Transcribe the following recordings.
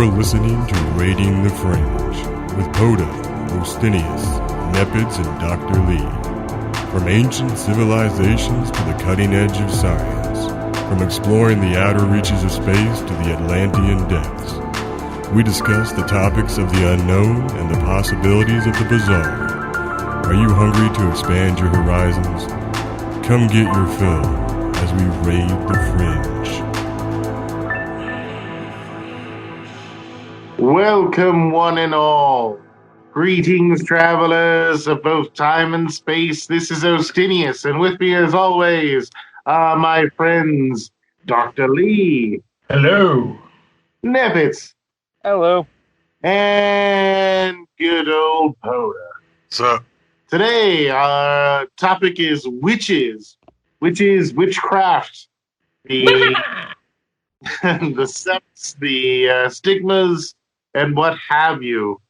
You're listening to Raiding the Fringe with Poda, Ostinius, Nepids, and Dr. Lee. From ancient civilizations to the cutting edge of science, from exploring the outer reaches of space to the Atlantean depths, we discuss the topics of the unknown and the possibilities of the bizarre. Are you hungry to expand your horizons? Come get your fill as we raid the fringe. Welcome, one and all. Greetings, travelers of both time and space. This is Ostinius, and with me, as always, are my friends, Dr. Lee. Hello. Nevitz. Hello. And good old Poda. What's up? Today, our topic is witches. Witches, witchcraft. The septs, the stigmas, and what have you.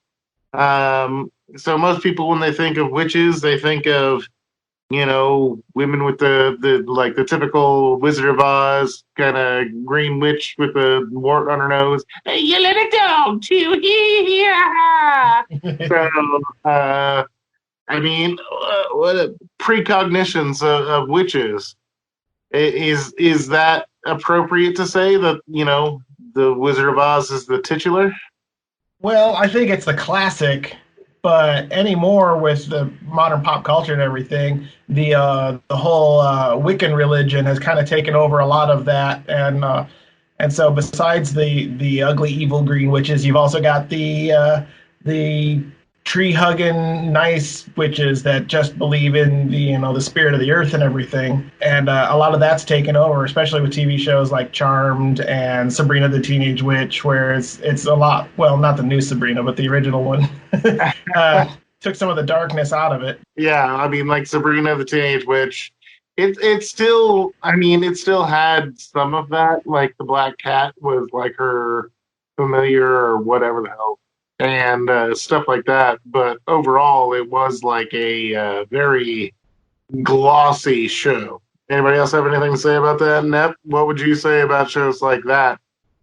So most people, when they think of witches, they think of, women with the typical Wizard of Oz kind of green witch with a wart on her nose. Hey, you little dog too. So, what a precognitions of witches. Is that appropriate to say that, the Wizard of Oz is the titular? Well, I think it's the classic, but anymore with the modern pop culture and everything, the whole Wiccan religion has kind of taken over a lot of that, and so besides the ugly evil green witches, you've also got the tree-hugging, nice witches that just believe in the spirit of the earth and everything. And a lot of that's taken over, especially with TV shows like Charmed and Sabrina the Teenage Witch, where it's a lot, well, not the new Sabrina, but the original one. Took some of the darkness out of it. Yeah, like Sabrina the Teenage Witch, it still had some of that, like the Black Cat was like her familiar or whatever the hell. And stuff like that, but overall, it was like a very glossy show. Anybody else have anything to say about that? Nep, what would you say about shows like that?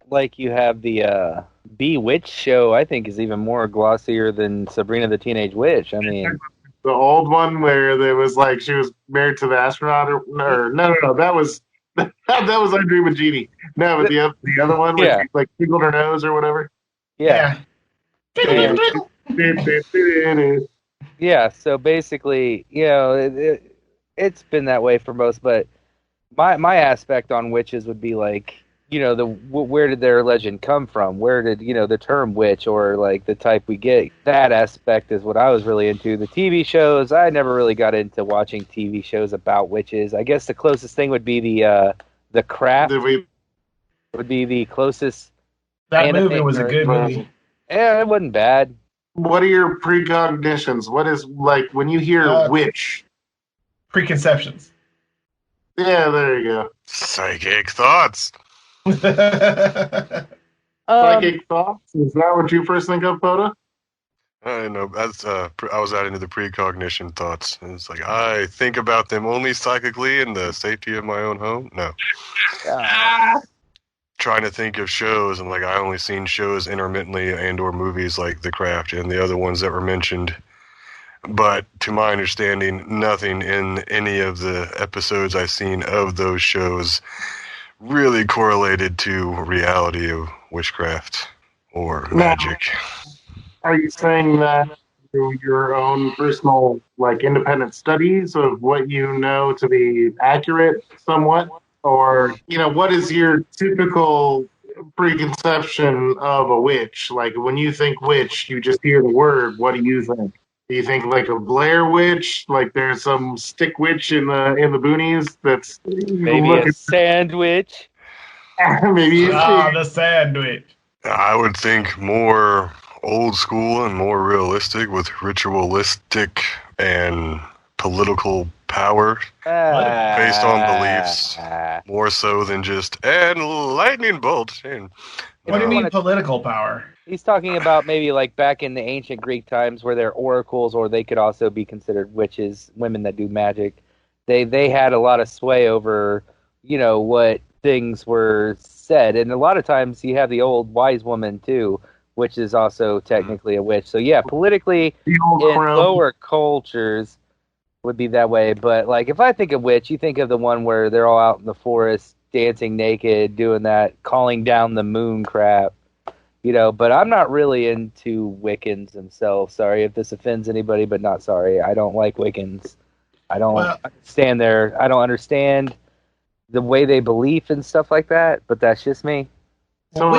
Like you have the Bewitched show, I think is even more glossier than Sabrina the Teenage Witch. I mean, the old one where there was like she was married to the astronaut, or no, that was that was I Dream of Jeannie. No, but the other one where she like tingled her nose or whatever. Yeah. Yeah, so basically, it's been that way for most, but my aspect on witches would be like, where did their legend come from? Where did, the term witch or like the type we get? That aspect is what I was really into. The TV shows, I never really got into watching TV shows about witches. I guess the closest thing would be the Craft. Would be the closest. That movie was a good movie. Yeah, it wasn't bad. What are your precognitions? What is, like, when you hear witch? Preconceptions. Yeah, there you go. Psychic thoughts. Psychic thoughts? Is that what you first think of, Poda? I know. That's I was adding to the precognition thoughts. It's like, I think about them only psychically in the safety of my own home? No. Trying to think of shows, and like I only seen shows intermittently and or movies like The Craft and the other ones that were mentioned. But to my understanding, nothing in any of the episodes I've seen of those shows really correlated to reality of witchcraft or magic. Are you saying that through your own personal, like, independent studies of what you know to be accurate somewhat? Or, what is your typical preconception of a witch? Like, when you think witch, you just hear the word. What do you think? Do you think like a Blair Witch? Like there's some stick witch in the boonies that's maybe a sandwich? Maybe the sandwich. I would think more old school and more realistic with ritualistic and political power based on beliefs, more so than just and lightning bolt. And, what do you mean political power? He's talking about maybe like back in the ancient Greek times where they're oracles, or they could also be considered witches, women that do magic. They had a lot of sway over, what things were said. And a lot of times you have the old wise woman too, which is also technically a witch. So yeah, politically The old in crow. lower cultures would be that way. But like if I think of witch, you think of the one where they're all out in the forest dancing naked, doing that calling down the moon crap. But I'm not really into Wiccans themselves. Sorry if this offends anybody, but not sorry. I don't like Wiccans. I don't stand there. I don't understand the way they believe and stuff like that, but that's just me. So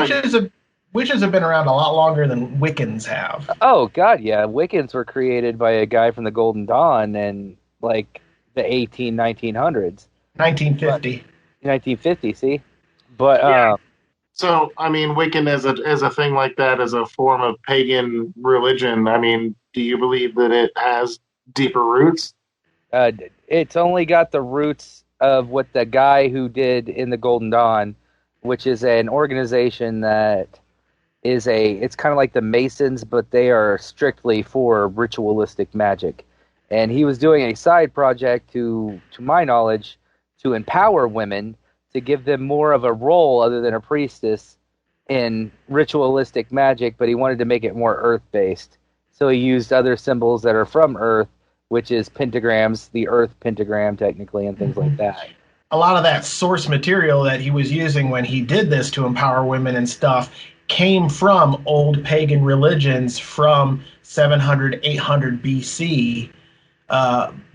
witches have been around a lot longer than Wiccans have. Oh God, yeah. Wiccans were created by a guy from the Golden Dawn in like the 1900s. 1950. 1950, see? But Yeah. So, I mean, Wiccan as a thing like that, as a form of pagan religion, I mean, do you believe that it has deeper roots? It's only got the roots of what the guy who did in the Golden Dawn, which is an organization that it's kind of like the Masons, but they are strictly for ritualistic magic. And he was doing a side project to my knowledge, to empower women, to give them more of a role other than a priestess in ritualistic magic, but he wanted to make it more earth-based. So he used other symbols that are from Earth, which is pentagrams, the Earth pentagram technically, and things like that. A lot of that source material that he was using when he did this to empower women and stuff came from old pagan religions from 700, 800 BC,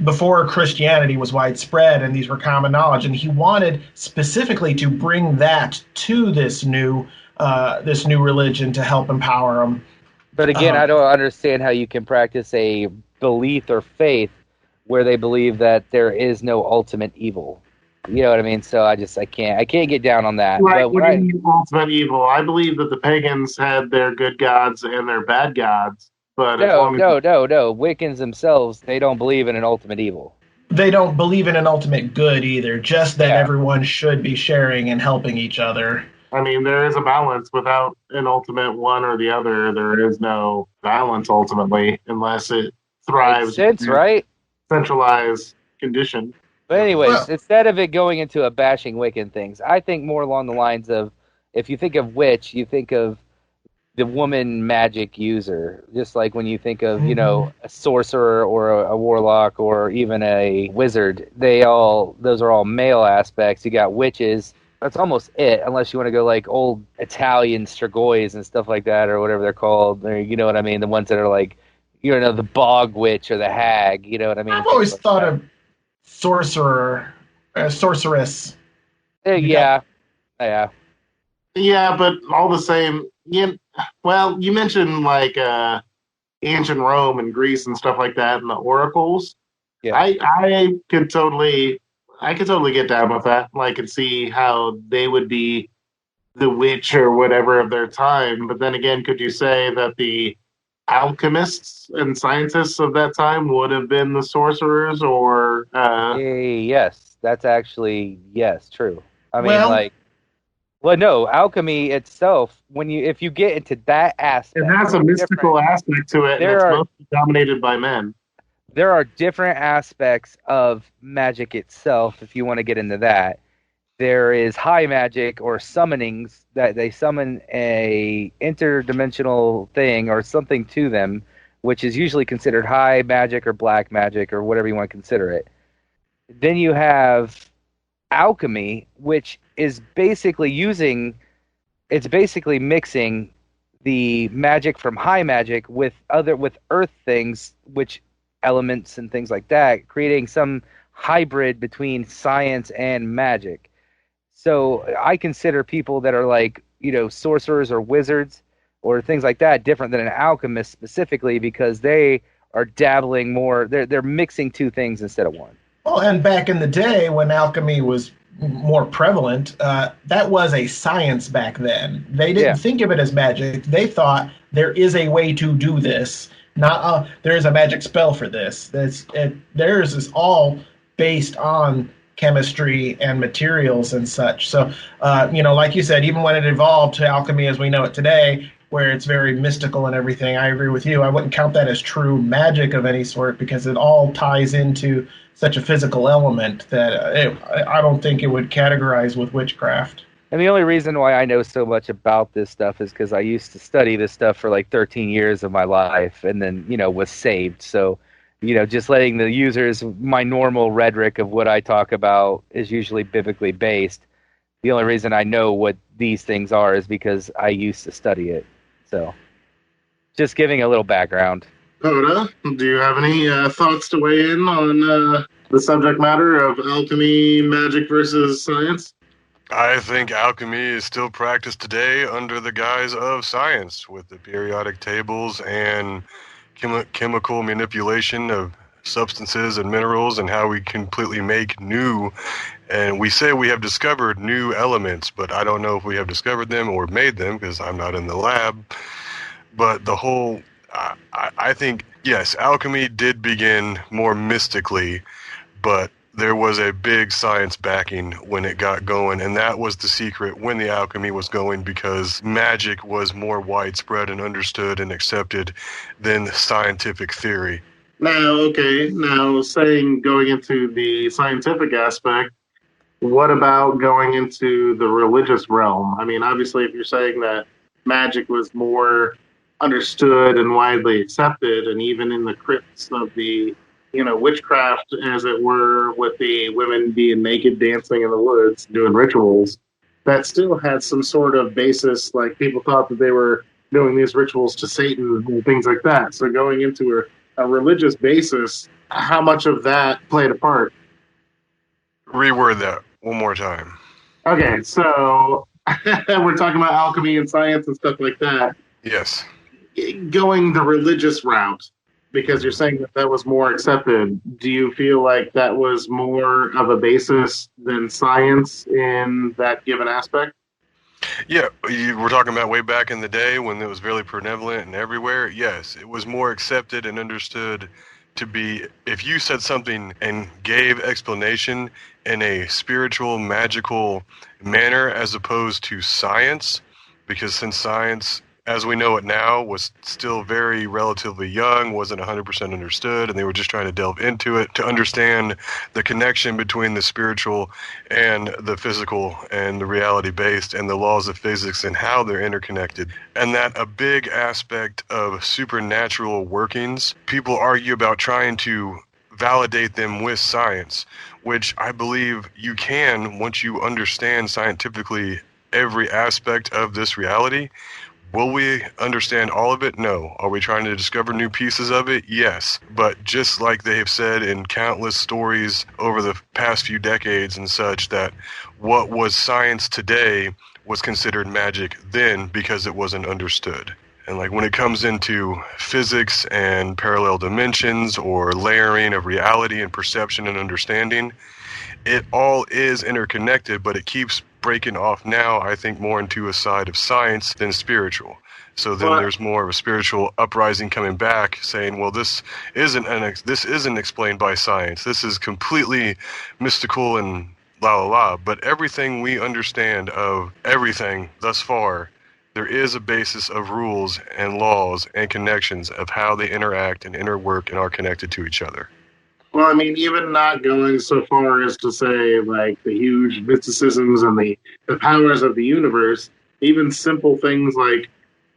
before Christianity was widespread, and these were common knowledge. And he wanted specifically to bring that to this new religion to help empower them. But again, I don't understand how you can practice a belief or faith where they believe that there is no ultimate evil. You know what I mean? So I can't get down on that. Right, But what do you mean ultimate evil? I believe that the pagans had their good gods and their bad gods. But no. Wiccans themselves, they don't believe in an ultimate evil. They don't believe in an ultimate good either, just that everyone should be sharing and helping each other. I mean, there is a balance. Without an ultimate one or the other, there is no balance ultimately, unless it thrives. Makes sense, right? Centralized condition. But anyways, instead of it going into a bashing Wiccan things, I think more along the lines of, if you think of witch, you think of the woman magic user. Just like when you think of, a sorcerer or a warlock or even a wizard, those are all male aspects. You got witches. That's almost it, unless you want to go like old Italian Strigoi and stuff like that, or whatever they're called. Or, you know what I mean? The ones that are like, the bog witch or the hag. You know what I mean? I've always thought of sorcerer, sorceress. Yeah. Yeah, but all the same, you mentioned like ancient Rome and Greece and stuff like that, and the oracles. Yeah, I could totally get down with that. I could see how they would be the witch or whatever of their time. But then again, could you say that the alchemists and scientists of that time would have been the sorcerers? Or yes, that's actually true. I mean, no, alchemy itself, if you get into that aspect, it has a mystical aspect to it, and it's mostly dominated by men. There are different aspects of magic itself, if you want to get into that. There is high magic or summonings, that they summon a interdimensional thing or something to them, which is usually considered high magic or black magic or whatever you want to consider it. Then you have alchemy, which is basically mixing the magic from high magic with earth things, which elements and things like that, creating some hybrid between science and magic. So I consider people that are like, sorcerers or wizards or things like that different than an alchemist specifically, because they are dabbling more. They're mixing two things instead of one. Well, and back in the day when alchemy was more prevalent, that was a science back then. They didn't think of it as magic. They thought there is a way to do this. Not there is a magic spell for this. Theirs is all based on chemistry and materials and such. So, like you said, even when it evolved to alchemy as we know it today, where it's very mystical and everything. I agree with you. I wouldn't count that as true magic of any sort because it all ties into such a physical element that I don't think it would categorize with witchcraft. And the only reason why I know so much about this stuff is because I used to study this stuff for like 13 years of my life and then, was saved. So, just letting the users, my normal rhetoric of what I talk about is usually biblically based. The only reason I know what these things are is because I used to study it. So, just giving a little background. Hoda, do you have any thoughts to weigh in on the subject matter of alchemy, magic versus science? I think alchemy is still practiced today under the guise of science with the periodic tables and chemical manipulation of substances and minerals and how we completely make new. And we say we have discovered new elements, but I don't know if we have discovered them or made them because I'm not in the lab. But the whole, I think, yes, alchemy did begin more mystically, but there was a big science backing when it got going, and that was the secret when the alchemy was going because magic was more widespread and understood and accepted than scientific theory. Now, saying going into the scientific aspect, what about going into the religious realm? I mean, obviously, if you're saying that magic was more understood and widely accepted, and even in the crypts of the witchcraft, as it were, with the women being naked, dancing in the woods, doing rituals, that still had some sort of basis. Like people thought that they were doing these rituals to Satan and things like that. So going into a religious basis, how much of that played a part? Reword that one more time. Okay, so we're talking about alchemy and science and stuff like that. Yes. Going the religious route, because you're saying that was more accepted, do you feel like that was more of a basis than science in that given aspect? Yeah, we're talking about way back in the day when it was really prevalent and everywhere. Yes, it was more accepted and understood to be, if you said something and gave explanation in a spiritual, magical manner as opposed to science, because since science, as we know it now, was still very relatively young, wasn't 100% understood, and they were just trying to delve into it to understand the connection between the spiritual and the physical and the reality-based and the laws of physics and how they're interconnected. And that a big aspect of supernatural workings, people argue about trying to validate them with science, which I believe you can once you understand scientifically every aspect of this reality. Will we understand all of it? No. Are we trying to discover new pieces of it? Yes. But just like they have said in countless stories over the past few decades and such, that what was science today was considered magic then because it wasn't understood. And like when it comes into physics and parallel dimensions or layering of reality and perception and understanding, it all is interconnected, but it keeps breaking off now, I think, more into a side of science than spiritual. So then there's more of a spiritual uprising coming back saying, well, this isn't explained by science. This is completely mystical and la la la. But everything we understand of everything thus far, there is a basis of rules and laws and connections of how they interact and interwork and are connected to each other. Well, I mean, even not going so far as to say like the huge mysticisms and the powers of the universe, even simple things like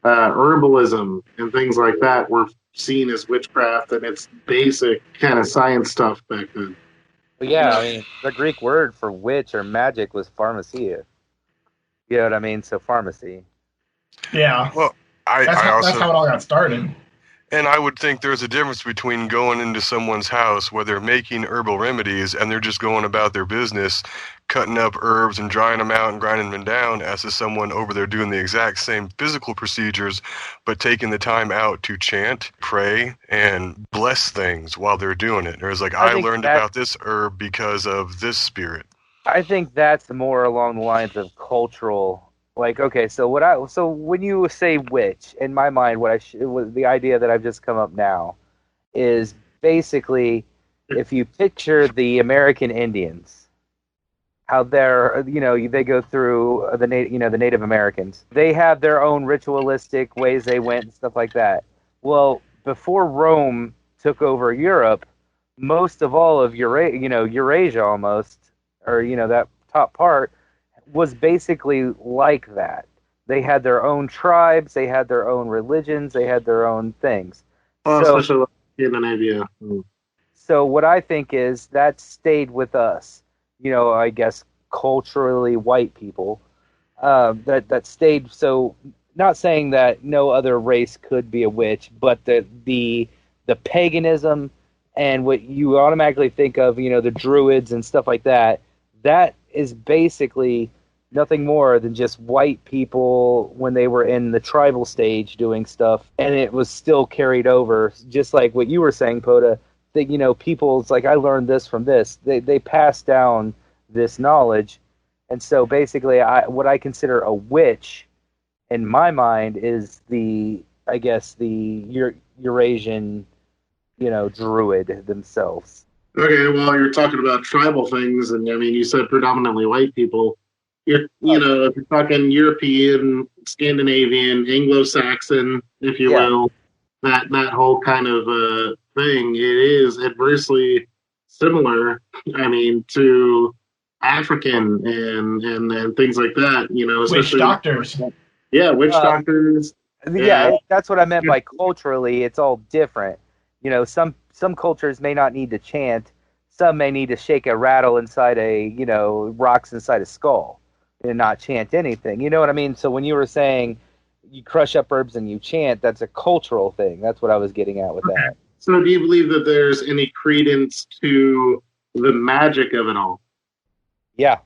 herbalism and things like that were seen as witchcraft and it's basic kind of science stuff back then. Well, yeah, I mean, the Greek word for witch or magic was pharmacia. You know what I mean? So pharmacy. Yeah. Well, that's how it all got started. And I would think there's a difference between going into someone's house where they're making herbal remedies and they're just going about their business, cutting up herbs and drying them out and grinding them down, as to someone over there doing the exact same physical procedures, but taking the time out to chant, pray, and bless things while they're doing it. There's like, I learned about this herb because of this spirit. I think that's more along the lines of cultural. Like, okay, so when you say witch, in my mind, was the idea that I've just come up now is basically if you picture the American Indians, how they're, they go through the Native Americans. They have their own ritualistic ways they went and stuff like that. Well, before Rome took over Europe, most of all of Eurasia almost, or that top part, was basically like that. They had their own tribes, they had their own religions, they had their own things. Well, especially Scandinavia. So what I think is that stayed with us. I guess culturally white people, that stayed. So not saying that no other race could be a witch, but the paganism and what you automatically think of, the druids and stuff like that, that is basically nothing more than just white people when they were in the tribal stage doing stuff, and it was still carried over, just like what you were saying, Poda, that, people's like, I learned this from this. They pass down this knowledge, and so basically what I consider a witch in my mind is the Eurasian, druid themselves. Okay, well, you're talking about tribal things, and I mean, you said predominantly white people. If you're talking European, Scandinavian, Anglo-Saxon, if you will, that whole kind of thing, it is adversely similar. I mean, to African and things like that. Witch doctors. Yeah, witch doctors. Yeah, that's what I meant by culturally. It's all different. Some cultures may not need to chant. Some may need to shake a rattle inside rocks inside a skull and not chant anything. You know what I mean? So when you were saying you crush up herbs and you chant, that's a cultural thing. That's what I was getting at with that. So do you believe that there's any credence to the magic of it all? Yeah.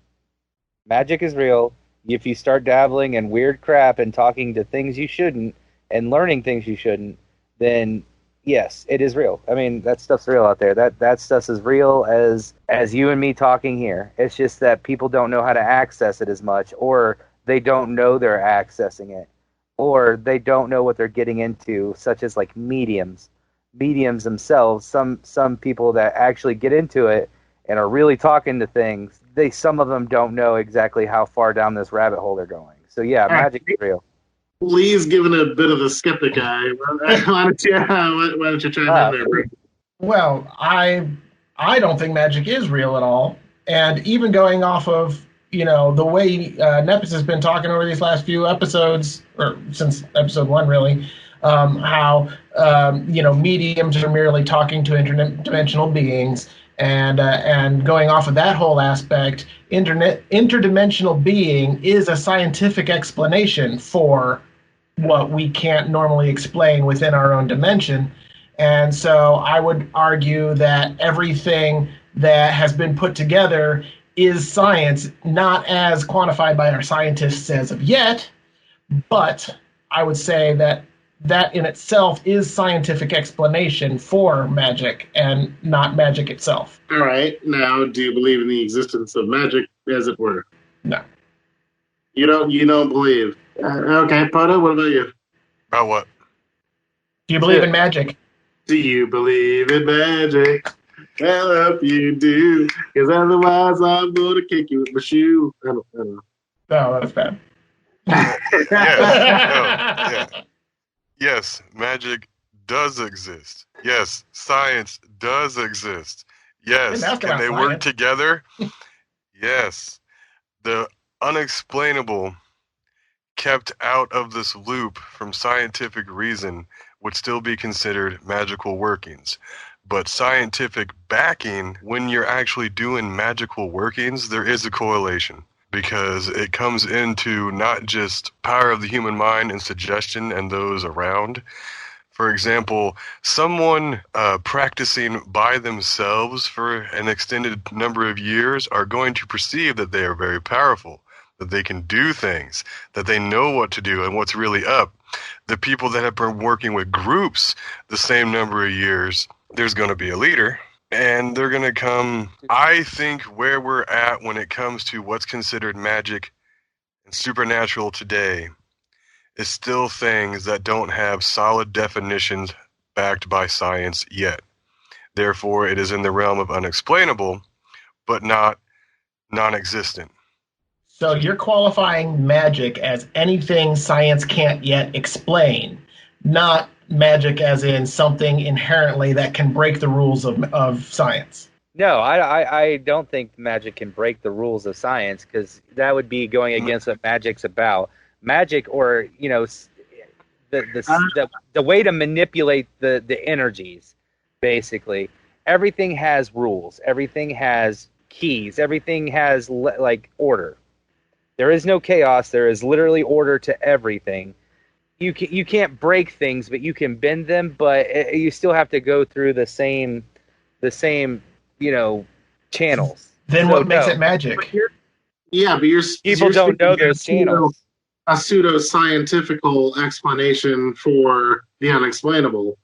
Magic is real. If you start dabbling in weird crap and talking to things you shouldn't and learning things you shouldn't, then yes, it is real. I mean, that stuff's real out there. That stuff's as real as you and me talking here. It's just that people don't know how to access it as much, or they don't know they're accessing it, or they don't know what they're getting into, such as like mediums. Mediums themselves, some people that actually get into it and are really talking to things, some of them don't know exactly how far down this rabbit hole they're going. So yeah, magic is real. Lee's giving a bit of a skeptic eye. Why don't you chime in there, bro? Well, I don't think magic is real at all. And even going off of, the way Nepis has been talking over these last few episodes, or since episode 1 really, how, mediums are merely talking to interdimensional beings. And going off of that whole aspect, interdimensional being is a scientific explanation for what we can't normally explain within our own dimension. And so I would argue that everything that has been put together is science, not as quantified by our scientists as of yet, but I would say that in itself is scientific explanation for magic and not magic itself. All right. Now, do you believe in the existence of magic, as it were? No. You don't believe. Okay, Poda, what about you? About what? Do you believe in magic? Do you believe in magic? I hope you do, because otherwise I'm going to kick you with my shoe. I don't know. No, that's bad. Yes, magic does exist. Yes, science does exist. Yes, can they work together? Yes. The unexplainable kept out of this loop from scientific reason would still be considered magical workings. But scientific backing, when you're actually doing magical workings, there is a correlation. Because it comes into not just power of the human mind and suggestion and those around. For example, someone practicing by themselves for an extended number of years are going to perceive that they are very powerful, that they can do things, that they know what to do and what's really up. The people that have been working with groups the same number of years, there's going to be a leader. And they're going to come, I think where we're at when it comes to what's considered magic and supernatural today is still things that don't have solid definitions backed by science yet. Therefore, it is in the realm of unexplainable, but not Non-existent. So you're qualifying magic as anything science can't yet explain, not magic as in something inherently that can break the rules of science. No, I don't think magic can break the rules of science, because that would be going against what magic's about. Magic, or the way to manipulate the energies, basically. Everything has rules. Everything has keys. Everything has order. There is no chaos. There is literally order to everything. You can't break things, but you can bend them. But you still have to go through the same channels. Then what makes it magic? But you're people don't know those channels. A pseudo-scientifical explanation for the unexplainable.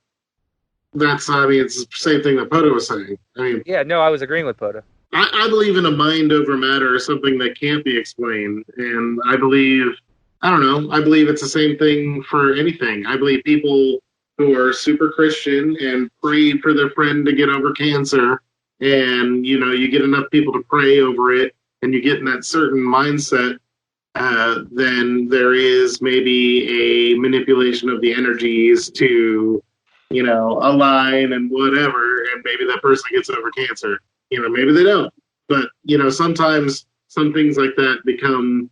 It's the same thing that Poto was saying. I was agreeing with Poto. I believe in a mind over matter, something that can't be explained, and I believe it's the same thing for anything. I believe people who are super Christian and prayed for their friend to get over cancer, and you get enough people to pray over it, and you get in that certain mindset, then there is maybe a manipulation of the energies to align and whatever, and maybe that person gets over cancer. Maybe they don't. But, sometimes some things like that become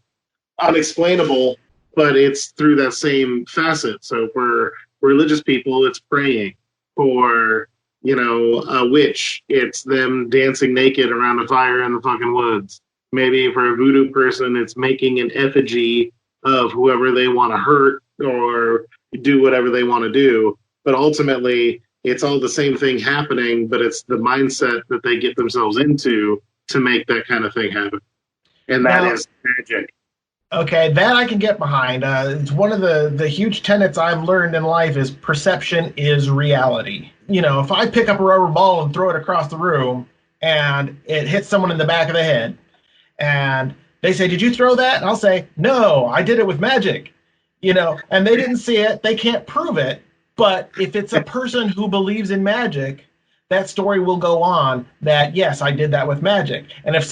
unexplainable, but it's through that same facet. So for religious people, it's praying. For, a witch, it's them dancing naked around a fire in the fucking woods. Maybe for a voodoo person, it's making an effigy of whoever they want to hurt or do whatever they want to do. But ultimately, it's all the same thing happening, but it's the mindset that they get themselves into to make that kind of thing happen. And that is magic. Okay, that I can get behind. It's one of the huge tenets I've learned in life is perception is reality. If I pick up a rubber ball and throw it across the room and it hits someone in the back of the head and they say, "Did you throw that?" And I'll say, "No, I did it with magic." And they didn't see it. They can't prove it. But if it's a person who believes in magic, that story will go on that, yes, I did that with magic. And if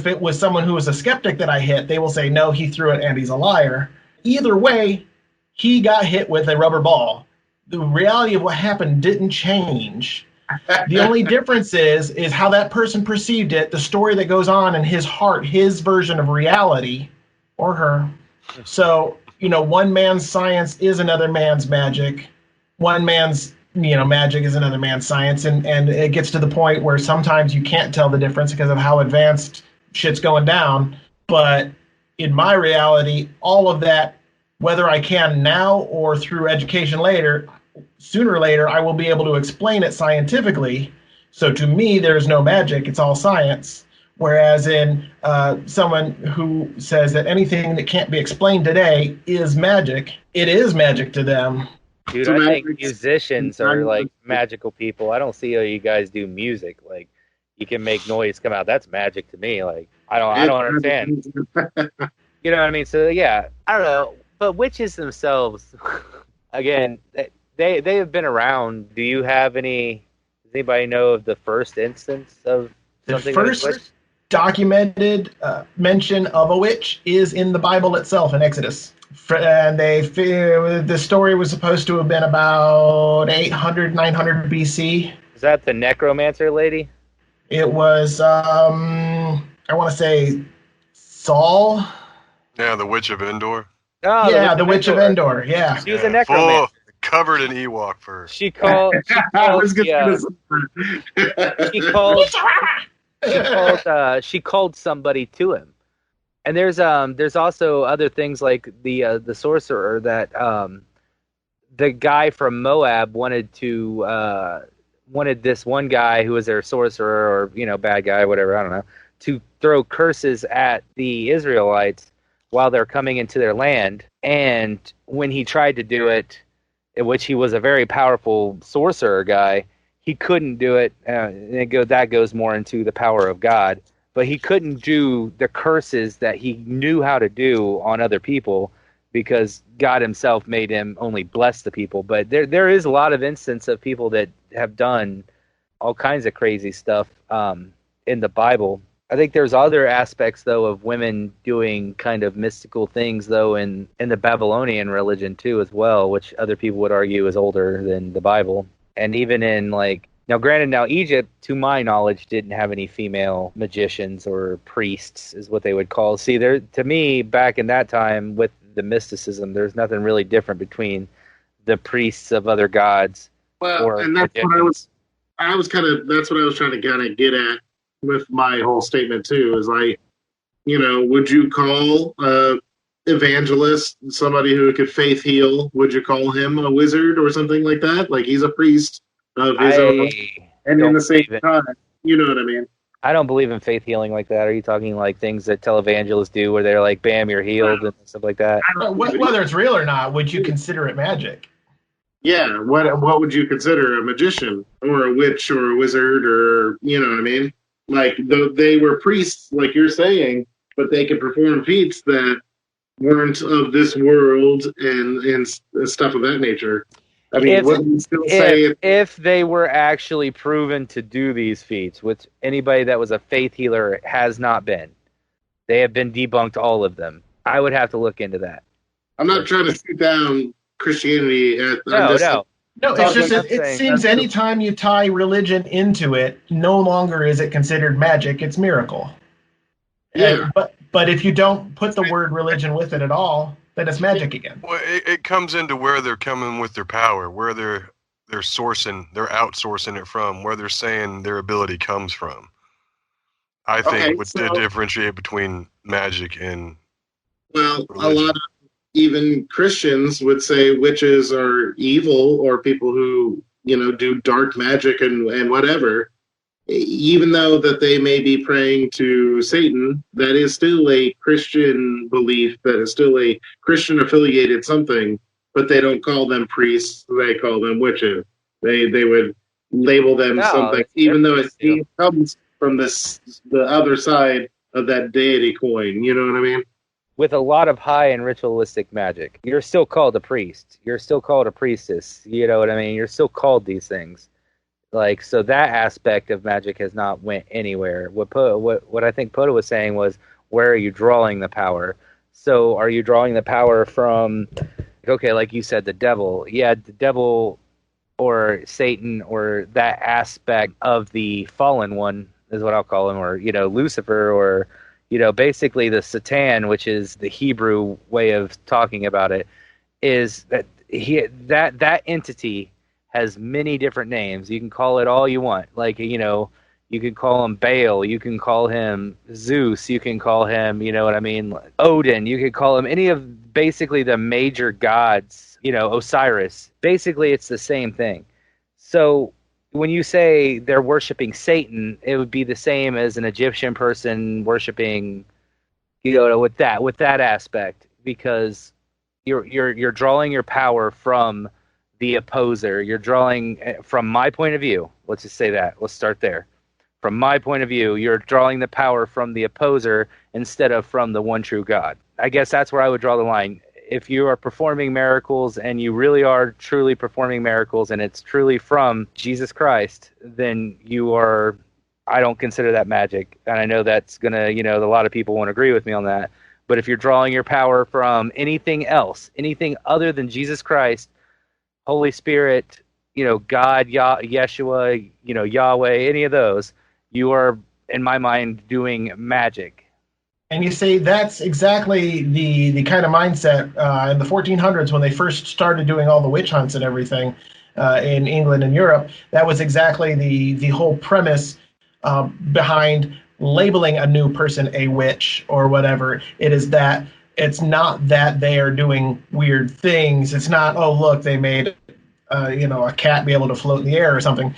it was someone who was a skeptic that I hit, they will say, no, he threw it and he's a liar. Either way, he got hit with a rubber ball. The reality of what happened didn't change. The only difference is how that person perceived it, the story that goes on in his heart, his version of reality, or her. So, one man's science is another man's magic. One man's, magic is another man's science, and it gets to the point where sometimes you can't tell the difference because of how advanced shit's going down. But in my reality, all of that, whether I can now or through education later, sooner or later, I will be able to explain it scientifically. So to me, there's no magic, it's all science. Whereas in someone who says that anything that can't be explained today is magic, it is magic to them. Dude, I think musicians are like magical people. I don't see how you guys do music. Like, you can make noise come out. That's magic to me. Like, I don't understand. You know what I mean? So yeah, I don't know. But witches themselves, again, they have been around. Do you have any? Does anybody know of the first instance of something? The first documented mention of a witch is in the Bible itself in Exodus. And the story was supposed to have been about 800, 900 BC. Is that the necromancer lady? It was, I want to say, Saul. Yeah, the Witch of Endor. Oh, yeah, the Witch of Endor. Yeah, she was a necromancer. Covered in Ewok fur. She called. She called somebody to him. And there's also other things like the sorcerer that the guy from Moab wanted this one guy who was their sorcerer or bad guy, whatever, I don't know, to throw curses at the Israelites while they're coming into their land. And when he tried to do it, in which he was a very powerful sorcerer guy, he couldn't do it. That goes more into the power of God. But he couldn't do the curses that he knew how to do on other people because God himself made him only bless the people. But there is a lot of instance of people that have done all kinds of crazy stuff in the Bible. I think there's other aspects, though, of women doing kind of mystical things, though, in the Babylonian religion, too, as well, which other people would argue is older than the Bible. And even in, like, now, granted, now Egypt, to my knowledge, didn't have any female magicians or priests, is what they would call. See, there, to me, back in that time, with the mysticism, there's nothing really different between the priests of other gods. Well, and that's magicians. That's what I was trying to kind of get at with my whole statement too, is like, would you call evangelist somebody who could faith heal? Would you call him a wizard or something like that? Like, he's a priest of his own, and in the same time, you know what I mean? I don't believe in faith healing like that. Are you talking like things that televangelists do where they're like, bam, you're healed and stuff like that? Whether it's real or not, would you consider it magic? Yeah, what would you consider a magician or a witch or a wizard, or, you know what I mean? Like, they were priests, like you're saying, but they could perform feats that weren't of this world and stuff of that nature. I mean, wouldn't you still say if they were actually proven to do these feats, which anybody that was a faith healer has not been, they have been debunked, all of them. I would have to look into that. I'm not trying to shoot down Christianity. No, it's just it seems anytime you tie religion into it, no longer is it considered magic, it's miracle. Yeah. But if you don't put the word religion with it at all, then it's magic again. Well, it comes into where they're coming with their power, where they're outsourcing it from, where they're saying their ability comes from. I think would differentiate between magic and religion. A lot of even Christians would say witches are evil, or people who, do dark magic and whatever. Even though that they may be praying to Satan, that is still a Christian belief, that is still a Christian affiliated something, but they don't call them priests, they call them witches. They would label them something, even though it comes from the other side of that deity coin, you know what I mean? With a lot of high and ritualistic magic, you're still called a priest. You're still called a priestess. You know what I mean? You're still called these things. Like, so that aspect of magic has not went anywhere. What I think Poda was saying was, where are you drawing the power? So are you drawing the power from, okay, like you said, the devil? Yeah, the devil or Satan, or that aspect of the fallen one is what I'll call him, or, Lucifer, or, basically the Satan, which is the Hebrew way of talking about it, is that that entity has many different names. You can call it all you want. Like, you can call him Baal, you can call him Zeus, you can call him, Odin, you could call him any of basically the major gods, Osiris. Basically, it's the same thing. So when you say they're worshiping Satan, it would be the same as an Egyptian person worshiping, with that aspect, because you're drawing your power from the opposer. You're drawing, from my point of view, let's just say that. Let's start there. From my point of view, you're drawing the power from the opposer instead of from the one true God. I guess that's where I would draw the line. If you are performing miracles, and you really are truly performing miracles, and it's truly from Jesus Christ, then I don't consider that magic. And I know that's going to, a lot of people won't agree with me on that. But if you're drawing your power from anything else, anything other than Jesus Christ, Holy Spirit, God, Yeshua, Yahweh, any of those, you are, in my mind, doing magic. And you see, that's exactly the kind of mindset in the 1400s, when they first started doing all the witch hunts and everything in England and Europe. That was exactly the whole premise behind labeling a new person a witch or whatever. It is that it's not that they are doing weird things. It's not, oh, look, they made a cat be able to float in the air or something.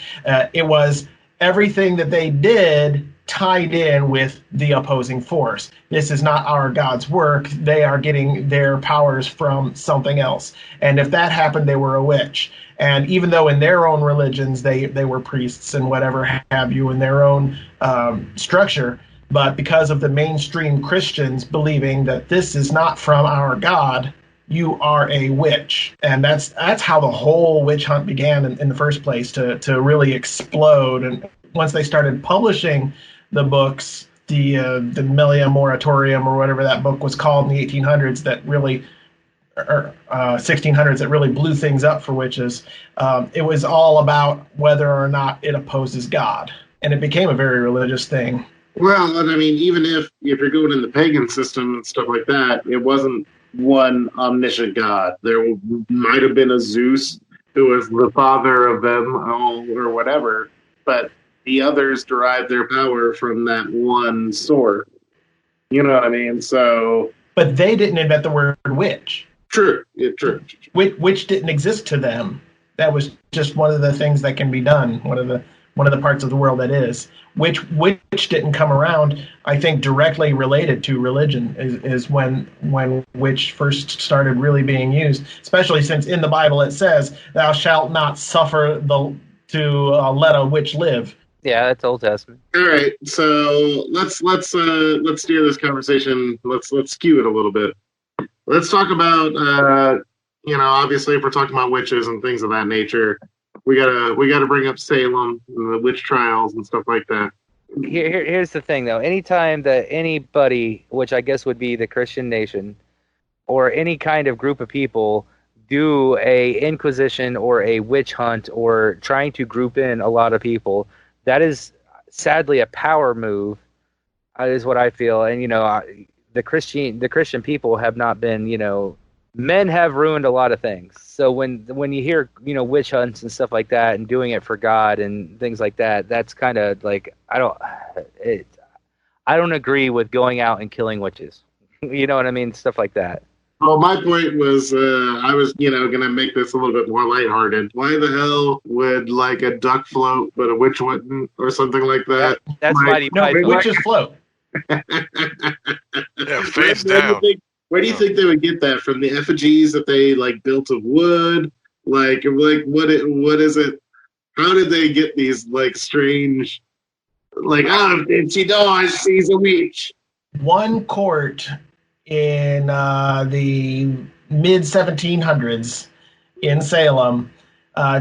It was everything that they did tied in with the opposing force. This is not our God's work. They are getting their powers from something else. And if that happened, they were a witch. And even though in their own religions, they were priests and whatever have you in their own structure, but because of the mainstream Christians believing that this is not from our God, you are a witch. And that's how the whole witch hunt began in the first place, to really explode. And once they started publishing the books the Millia Moratorium or whatever that book was called in the 1800s that really, or 1600s, that really blew things up for witches. It was all about whether or not it opposes God, and it became a very religious thing. Well, and I mean, even if you're going in the pagan system and stuff like that, it wasn't one omniscient God. There might have been a Zeus who was the father of them all or whatever, but the others derived their power from that one source. You know what I mean? So, but they didn't invent the word witch. True. Yeah, true. Which didn't exist to them. That was just one of the things that can be done. One of the parts of the world that is. Which didn't come around, I think, directly related to religion is when witch first started really being used. Especially since in the Bible it says, "Thou shalt not suffer to let a witch live." Yeah, that's Old Testament. All right, so let's steer this conversation. Let's skew it a little bit. Let's talk about obviously if we're talking about witches and things of that nature, we gotta bring up Salem and the witch trials and stuff like that. Here's the thing, though. Anytime that anybody, which I guess would be the Christian nation, or any kind of group of people, do a inquisition or a witch hunt or trying to group in a lot of people, that is sadly a power move, is what I feel. And the Christian people have not been, men have ruined a lot of things. So when you hear, witch hunts and stuff like that and doing it for God and things like that, that's kind of like, I don't agree with going out and killing witches. You know what I mean? Stuff like that. Well, my point was, I was, going to make this a little bit more lighthearted. Why the hell would like a duck float, but a witch wouldn't, or something like that? That's mighty. No, witches float. Yeah, face down. Where do you think they would get that from? The effigies that they like built of wood? Like what is it? How did they get these like strange? Like, if she dies, she's a witch. One court in the mid 1700s in Salem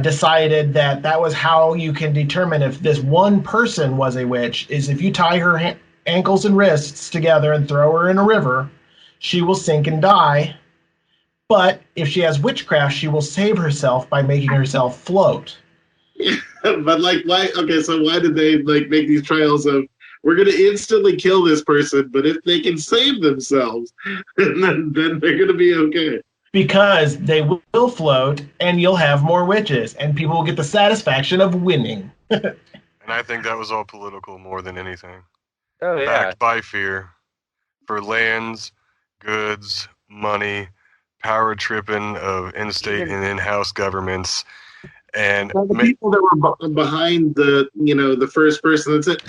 decided that was how you can determine if this one person was a witch, is if you tie her ankles and wrists together and throw her in a river, she will sink and die. But if she has witchcraft, she will save herself by making herself float. Yeah, but like, why? Okay, so why did they like make these trials of, we're going to instantly kill this person, but if they can save themselves, then they're going to be okay? Because they will float, and you'll have more witches, and people will get the satisfaction of winning. And I think that was all political more than anything. Oh, yeah. Backed by fear for lands, goods, money, power tripping of in-state and in-house governments. And the people that were behind the first person that said,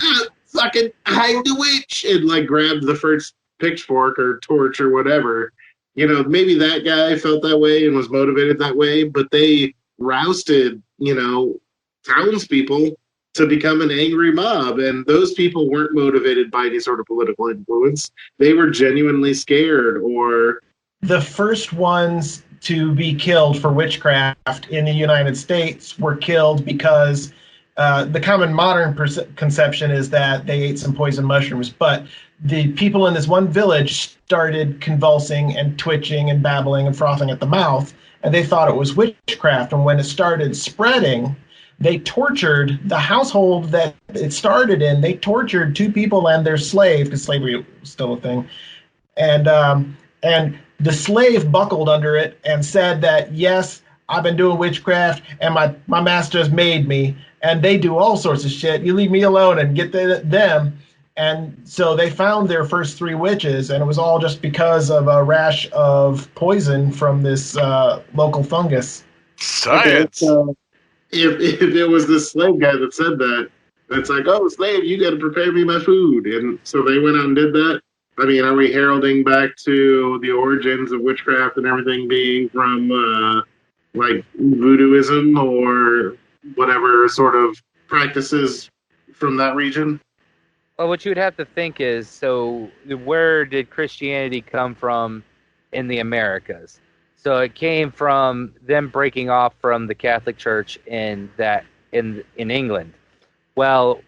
fucking hide the witch, and like grabbed the first pitchfork or torch or whatever, maybe that guy felt that way and was motivated that way, but they rousted, townspeople to become an angry mob, and those people weren't motivated by any sort of political influence. They were genuinely scared. Or the first ones to be killed for witchcraft in the United States were killed because the common modern conception is that they ate some poison mushrooms, but the people in this one village started convulsing and twitching and babbling and frothing at the mouth, and they thought it was witchcraft. And when it started spreading, they tortured the household that it started in. They tortured two people and their slave, because slavery was still a thing. And the slave buckled under it and said that, yes, I've been doing witchcraft, and my masters made me, and they do all sorts of shit. You leave me alone and get them. And so they found their first three witches, and it was all just because of a rash of poison from this local fungus. Science. Okay, if it was the slave guy that said that, it's like, oh, slave, you got to prepare me my food. And so they went out and did that. I mean, are we heralding back to the origins of witchcraft and everything being from like voodooism or whatever sort of practices from that region? Well, what you would have to think is, so where did Christianity come from in the Americas? So it came from them breaking off from the Catholic Church in England. Well,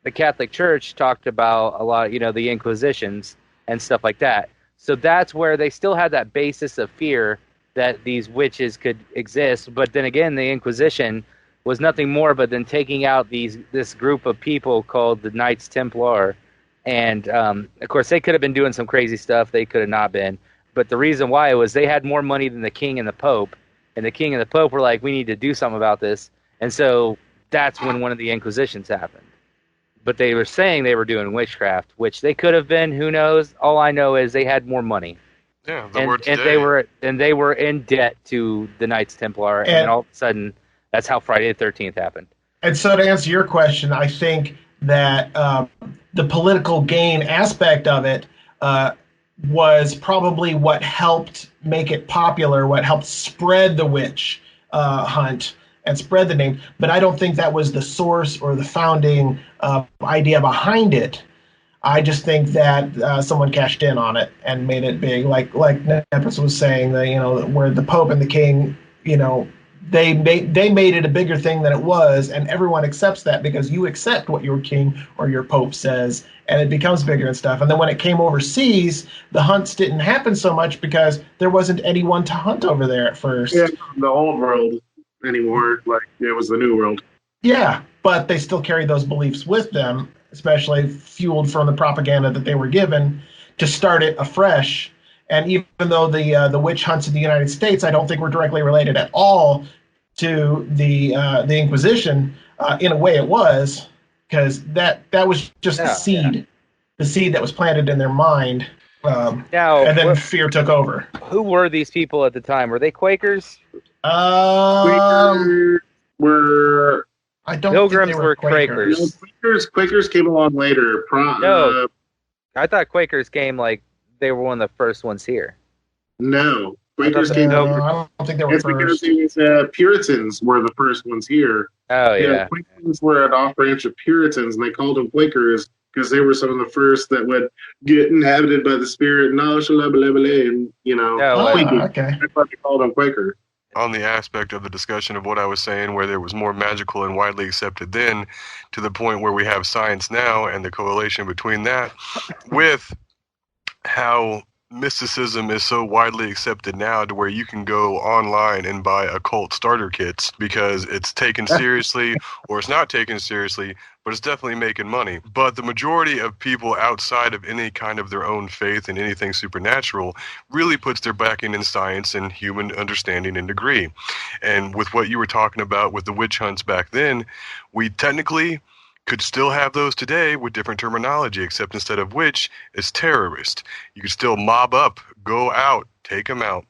the Catholic Church talked about a lot, the Inquisitions and stuff like that. So that's where they still had that basis of fear that these witches could exist. But then again, the Inquisition was nothing more but than taking out this group of people called the Knights Templar. And, of course, they could have been doing some crazy stuff. They could have not been. But the reason why was they had more money than the king and the pope. And the king and the pope were like, we need to do something about this. And so that's when one of the Inquisitions happened. But they were saying they were doing witchcraft, which they could have been. Who knows? All I know is they had more money. Yeah, and they were in debt to the Knights Templar, and then all of a sudden, that's how Friday the 13th happened. And so, to answer your question, I think that the political gain aspect of it was probably what helped make it popular, what helped spread the witch hunt and spread the name. But I don't think that was the source or the founding idea behind it. I just think that someone cashed in on it and made it big, like Nepis was saying, that where the Pope and the King, they made it a bigger thing than it was, and everyone accepts that because you accept what your king or your Pope says, and it becomes bigger and stuff. And then when it came overseas, the hunts didn't happen so much because there wasn't anyone to hunt over there at first. Yeah, the old world anymore, like it was the new world. Yeah, but they still carried those beliefs with them, especially fueled from the propaganda that they were given to start it afresh. And even though the witch hunts in the United States, I don't think were directly related at all to the Inquisition. In a way, it was, because that was just the seed that was planted in their mind. And then fear took over. Who were these people at the time? Were they Quakers? Quakers were. I don't Pilgrims think they were Quakers. No, Quakers came along later. No, I thought Quakers came like they were one of the first ones here. No, Quakers came over. I don't think they were it's first. Because the Puritans were the first ones here. Oh, yeah. Quakers were an off branch of Puritans, and they called them Quakers because they were some of the first that would get inhabited by the spirit and okay. That's why they called them Quakers. On the aspect of the discussion of what I was saying, where there was more magical and widely accepted then, to the point where we have science now, and the correlation between that with how mysticism is so widely accepted now to where you can go online and buy occult starter kits because it's taken seriously or it's not taken seriously, but it's definitely making money. But the majority of people outside of any kind of their own faith in anything supernatural really puts their backing in science and human understanding and degree. And with what you were talking about with the witch hunts back then, we technically could still have those today with different terminology, except instead of witch, it's terrorist. You could still mob up, go out, take them out,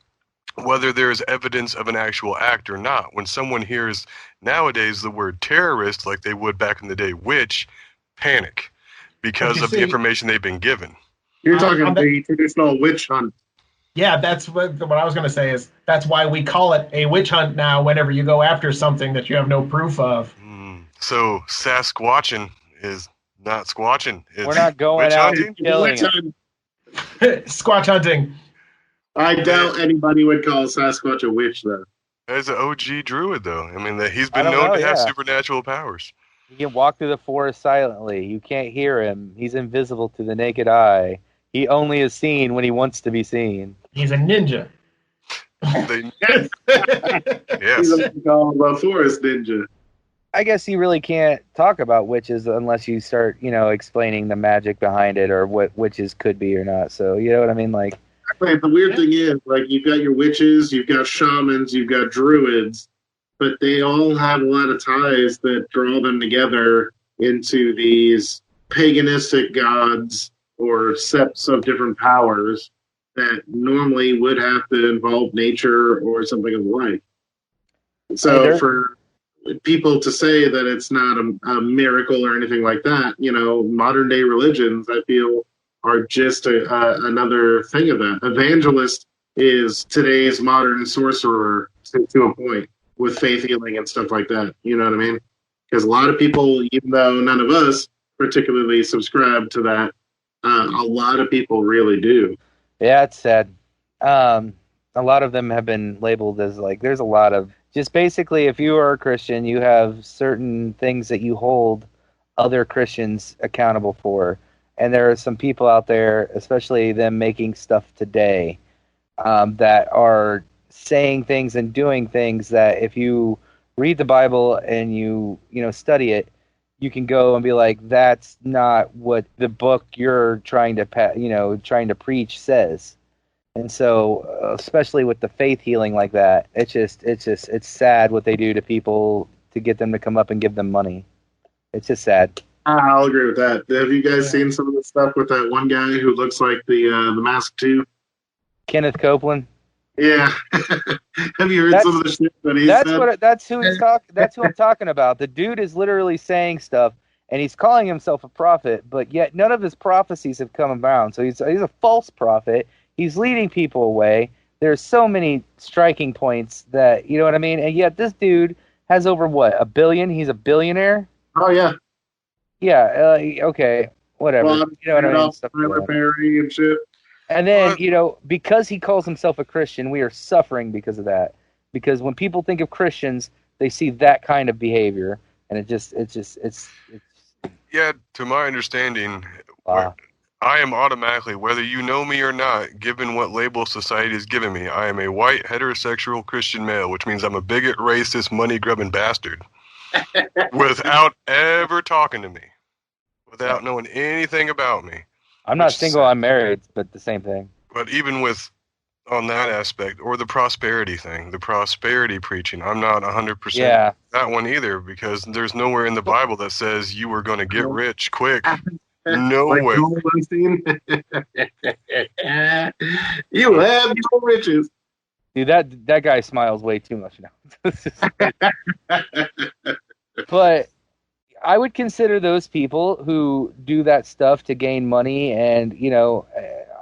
whether there's evidence of an actual act or not. When someone hears nowadays the word terrorist, like they would back in the day, witch, panic because of the information they've been given. You're talking the traditional witch hunt. Yeah, that's what I was going to say is that's why we call it a witch hunt now whenever you go after something that you have no proof of. So Sasquatching is not squatching. It's we're not going out and killing it. Squatch hunting. I doubt anybody would call Sasquatch a witch, though. As an OG druid, though. I mean, he's been known to have supernatural powers. He can walk through the forest silently. You can't hear him. He's invisible to the naked eye. He only is seen when he wants to be seen. He's a ninja. Yes. He's a forest ninja. I guess you really can't talk about witches unless you start, explaining the magic behind it or what witches could be or not. So, you know what I mean? Like, exactly. The weird thing is, like, you've got your witches, you've got shamans, you've got druids, but they all have a lot of ties that draw them together into these paganistic gods or sets of different powers that normally would have to involve nature or something of the like. So for people to say that it's not a miracle or anything like that, modern day religions, I feel, are just another thing of that. Evangelist is today's modern sorcerer to a point with faith healing and stuff like that. You know what I mean? Because a lot of people, even though none of us particularly subscribe to that, a lot of people really do. Yeah, it's sad. A lot of them have been labeled as like, there's a lot of, just basically, if you are a Christian, you have certain things that you hold other Christians accountable for. And there are some people out there, especially them making stuff today, that are saying things and doing things that if you read the Bible and you study it, you can go and be like, that's not what the book you're trying to preach says. And so, especially with the faith healing like that, it's sad what they do to people to get them to come up and give them money. It's just sad. I'll agree with that. Have you guys seen some of the stuff with that one guy who looks like the Mask 2? Kenneth Copeland? Yeah. Have you heard some of the shit that he said? That's who I'm talking about. The dude is literally saying stuff, and he's calling himself a prophet, but yet none of his prophecies have come around. So he's a false prophet. He's leading people away. There's so many striking points that, you know what I mean? And yet this dude has over, $1 billion? He's a billionaire? Oh, yeah. Yeah, okay, whatever. Well, you know what I mean? Tyler Perry and shit. And then, because he calls himself a Christian, we are suffering because of that. Because when people think of Christians, they see that kind of behavior, and it's Yeah, to my understanding, wow. I am automatically, whether you know me or not, given what label society has given me, I am a white, heterosexual Christian male, which means I'm a bigot, racist, money-grubbing bastard. Without ever talking to me. Without knowing anything about me. I'm not single, I'm married, but the same thing. But even on that aspect, or the prosperity thing, the prosperity preaching, I'm not 100% that one either, because there's nowhere in the Bible that says you were going to get rich quick. No way. You have no riches. Dude, that guy smiles way too much now. But I would consider those people who do that stuff to gain money, and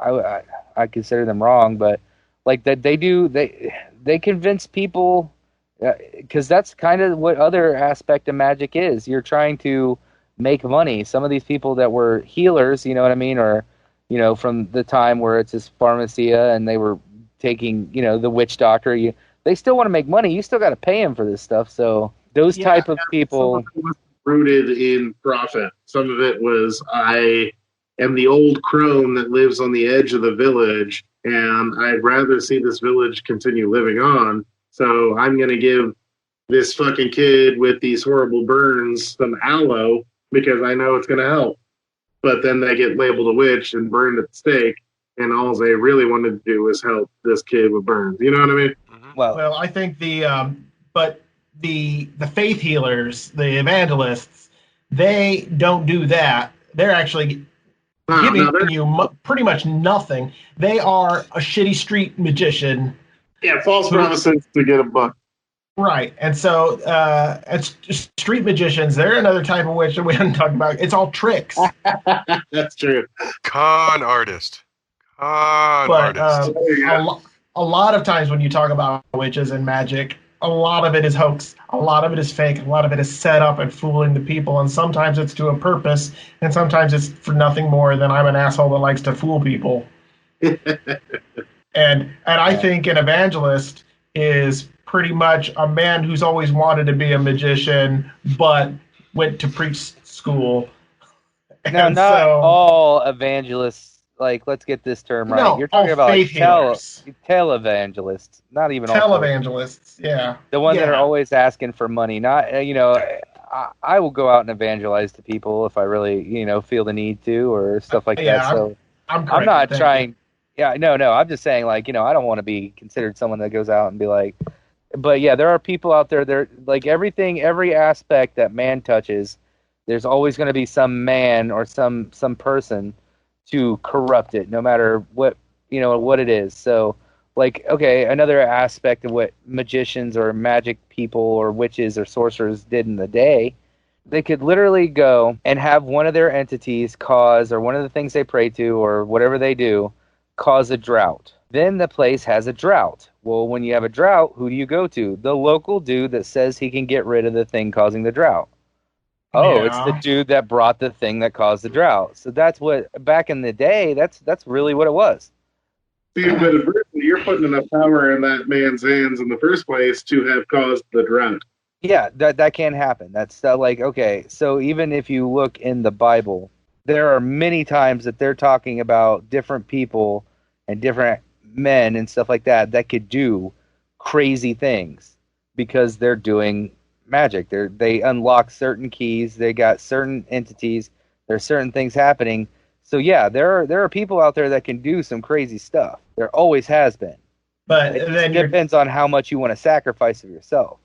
I consider them wrong, but like that they convince people, because that's kind of what other aspect of magic is. You're trying to make money. Some of these people that were healers, you know what I mean, or from the time where it's this pharmacia and they were taking the witch doctor, they still want to make money. You still got to pay them for this stuff. So those type of people. Some of it was rooted in profit. Some of it was, I am the old crone that lives on the edge of the village, and I'd rather see this village continue living on. So I'm going to give this fucking kid with these horrible burns some aloe because I know it's going to help. But then they get labeled a witch and burned at the stake, and all they really wanted to do was help this kid with burns. You know what I mean? Mm-hmm. Well, I think the faith healers, the evangelists, they don't do that. They're actually giving you pretty much nothing. They are a shitty street magician. Yeah, false promises to get a buck. Right, and so it's street magicians. They're another type of witch that we haven't talked about. It's all tricks. That's true. Con artist. A lot of times when you talk about witches and magic, a lot of it is hoax. A lot of it is fake. A lot of it is set up and fooling the people. And sometimes it's to a purpose, and sometimes it's for nothing more than I'm an asshole that likes to fool people. and I think an evangelist is pretty much a man who's always wanted to be a magician, but went to preach school. Now, not all evangelists. Like, let's get this term right. No, you're talking about televangelists, not even televangelists. Yeah, the ones that are always asking for money. Not, I will go out and evangelize to people if I really, feel the need to, or stuff like that. So I'm not trying. Yeah, no. I'm just saying, like, I don't want to be considered someone that goes out and be like. But yeah, there are people out there. They're like every aspect that man touches. There's always going to be some man or some person to corrupt it, no matter what it is. So, like, okay, another aspect of what magicians or magic people or witches or sorcerers did in the day, they could literally go and have one of their entities cause, or one of the things they pray to, or whatever they do, cause a drought. Then the place has a drought. Well, when you have a drought, who do you go to? The local dude that says he can get rid of the thing causing the drought. Oh, It's the dude that brought the thing that caused the drought. So that's what, back in the day, that's really what it was. See, but you're putting enough power in that man's hands in the first place to have caused the drought. Yeah, that can happen. That's like, okay, so even if you look in the Bible, there are many times that they're talking about different people and different men and stuff like that could do crazy things because they're doing magic. They unlock certain keys, they got certain entities, there's certain things happening. So yeah, there are people out there that can do some crazy stuff. There always has been. But It then depends on how much you want to sacrifice of yourself.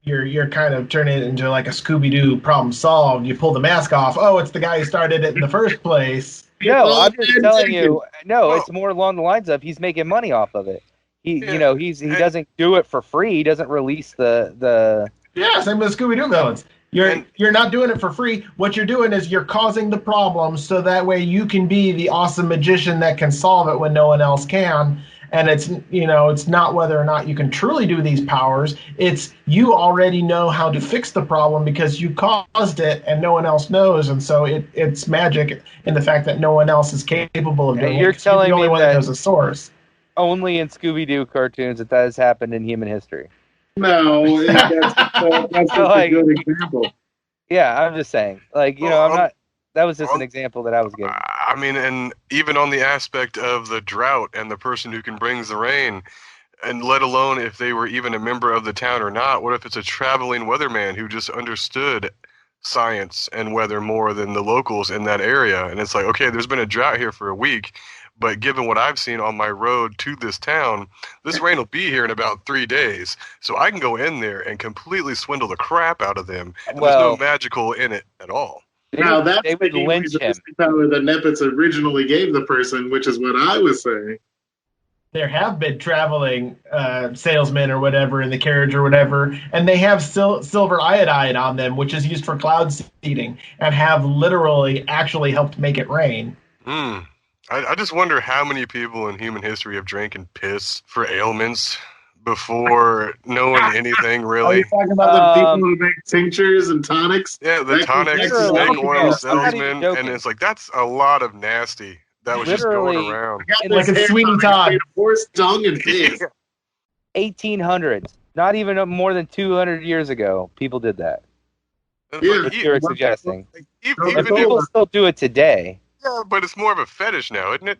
You're kind of turning it into like a Scooby-Doo problem solved. You pull the mask off. Oh, it's the guy who started it in the first place. No, I'm just telling you. No, it's more along the lines of he's making money off of it. He doesn't do it for free. He doesn't release the. Yeah, same with Scooby-Doo villains. You're not doing it for free. What you're doing is you're causing the problem so that way you can be the awesome magician that can solve it when no one else can. And it's not whether or not you can truly do these powers. It's you already know how to fix the problem because you caused it and no one else knows. And so it's magic in the fact that no one else is capable of doing it. You're telling the only me one that knows the source. Only in Scooby-Doo cartoons that has happened in human history. No, that's just a good example. Yeah, I'm just saying. I'm not. That was just an example that I was giving. I mean, and even on the aspect of the drought and the person who can bring the rain, and let alone if they were even a member of the town or not, what if it's a traveling weatherman who just understood science and weather more than the locals in that area? And it's like, okay, there's been a drought here for a week, but given what I've seen on my road to this town, this rain will be here in about 3 days. So I can go in there and completely swindle the crap out of them. And there's no magical in it at all. Now that's the power that Nepitz originally gave the person, which is what I was saying. There have been traveling salesmen or whatever in the carriage or whatever, and they have silver iodide on them, which is used for cloud seeding, and have literally actually helped make it rain. I just wonder how many people in human history have drank and piss for ailments before knowing anything, really. Are you talking about the people who make tinctures and tonics? Yeah, the tonics, snake oil salesman, and it's like, that's a lot of nasty that was just going around. Like a Sweeney Todd. Horse dung and piss. 1800s, not even more than 200 years ago, people did that. Yeah, what you're suggesting. Even people still do it today. Yeah, but it's more of a fetish now, isn't it?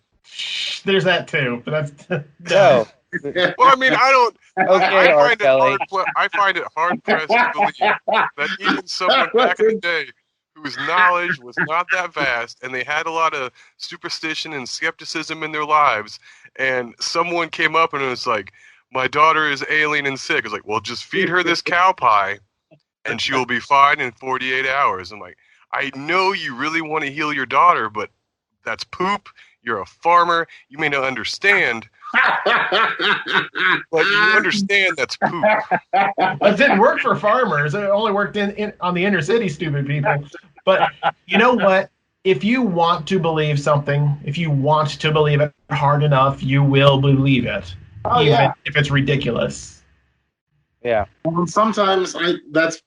There's that too, but that's no. Well, I mean, I don't. Okay, I find it hard pressed to believe that even someone back in the day whose knowledge was not that vast and they had a lot of superstition and skepticism in their lives, and someone came up and it was like, "My daughter is ailing and sick." It's like, well, just feed her this cow pie, and she will be fine in 48 hours. I'm like, I know you really want to heal your daughter, but that's poop. You're a farmer. You may not understand. But you understand that's poop. It didn't work for farmers. It only worked on the inner city, stupid people. But you know what? If you want to believe something, if you want to believe it hard enough, you will believe it. Even if it's ridiculous. Yeah. Well, sometimes that's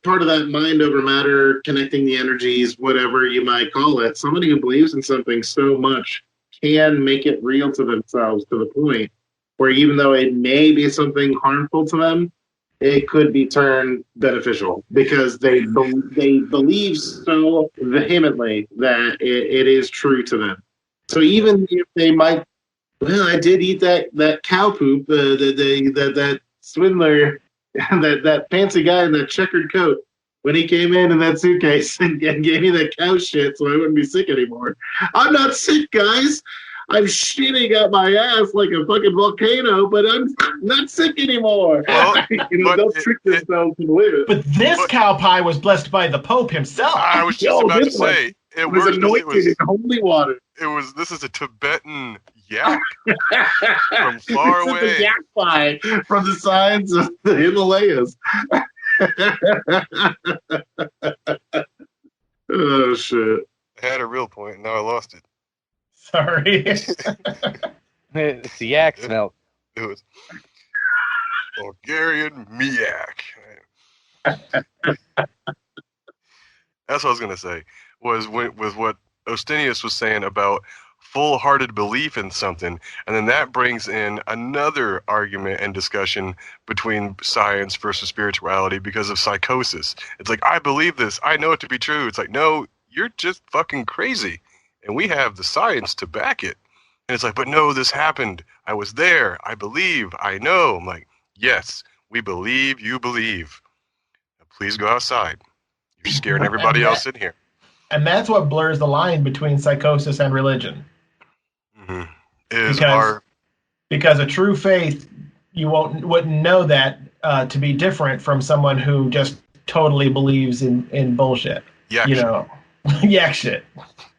part of that mind over matter, connecting the energies, whatever you might call it. Somebody who believes in something so much can make it real to themselves to the point where even though it may be something harmful to them, it could be turned beneficial because they believe so vehemently that it is true to them. So even if they might, well, I did eat that cow poop, that swindler, that fancy guy in that checkered coat, when he came in that suitcase and gave me that cow shit so I wouldn't be sick anymore. I'm not sick, guys. I'm shitting out my ass like a fucking volcano, but I'm not sick anymore. Well, they'll trick themselves and live. But this cow pie was blessed by the Pope himself. I was just about to say, it was anointed in holy water. This is a Tibetan yak from far away. It's a yak pie from the sides of the Himalayas. Oh shit! I had a real point, now I lost it. Sorry. It's yak milk. It was Bulgarian Miak. That's what I was gonna say. Was with what Ostinius was saying about full-hearted belief in something, and then that brings in another argument and discussion between science versus spirituality because of psychosis. It's like, I believe this, I know it to be true. It's like, no, you're just fucking crazy, and we have the science to back it. And it's like, but no, this happened, I was there, I believe, I know. I'm like, yes, we believe you believe. Now, please go outside. You're scaring everybody else in here. And that's what blurs the line between psychosis and religion. Mm-hmm. Because a true faith, you wouldn't know that to be different from someone who just totally believes in bullshit. Yak Yak shit.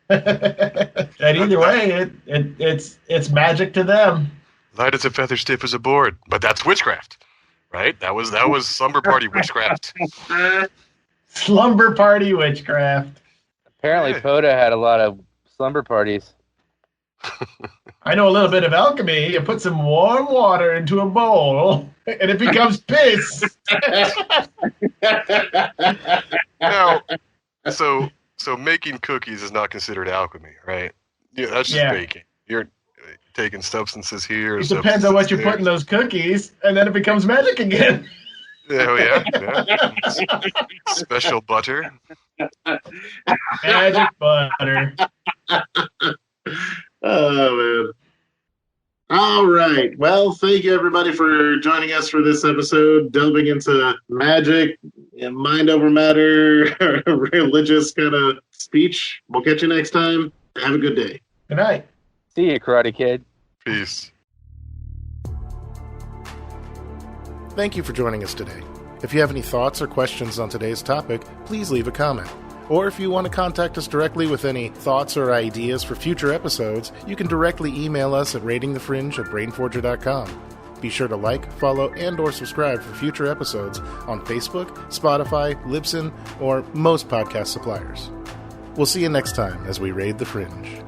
And either way, it's magic to them. Light as a feather, stiff as a board. But that's witchcraft, right? That was slumber party witchcraft. Slumber party witchcraft. Apparently, Poda had a lot of slumber parties. I know a little bit of alchemy. You put some warm water into a bowl, and it becomes piss. Now, so making cookies is not considered alchemy, right? Yeah, that's just baking. You're taking substances here. It depends on what you put in those cookies, and then it becomes magic again. Oh, yeah. Special butter. Magic butter. Oh, man. All right. Well, thank you, everybody, for joining us for this episode, delving into magic, mind over matter, religious kind of speech. We'll catch you next time. Have a good day. Good night. See you, Karate Kid. Peace. Thank you for joining us today. If you have any thoughts or questions on today's topic, please leave a comment. Or if you want to contact us directly with any thoughts or ideas for future episodes, you can directly email us at ratingthefringe@brainforger.com. Be sure to like, follow, and or subscribe for future episodes on Facebook, Spotify, Libsyn, or most podcast suppliers. We'll see you next time as we raid the Fringe.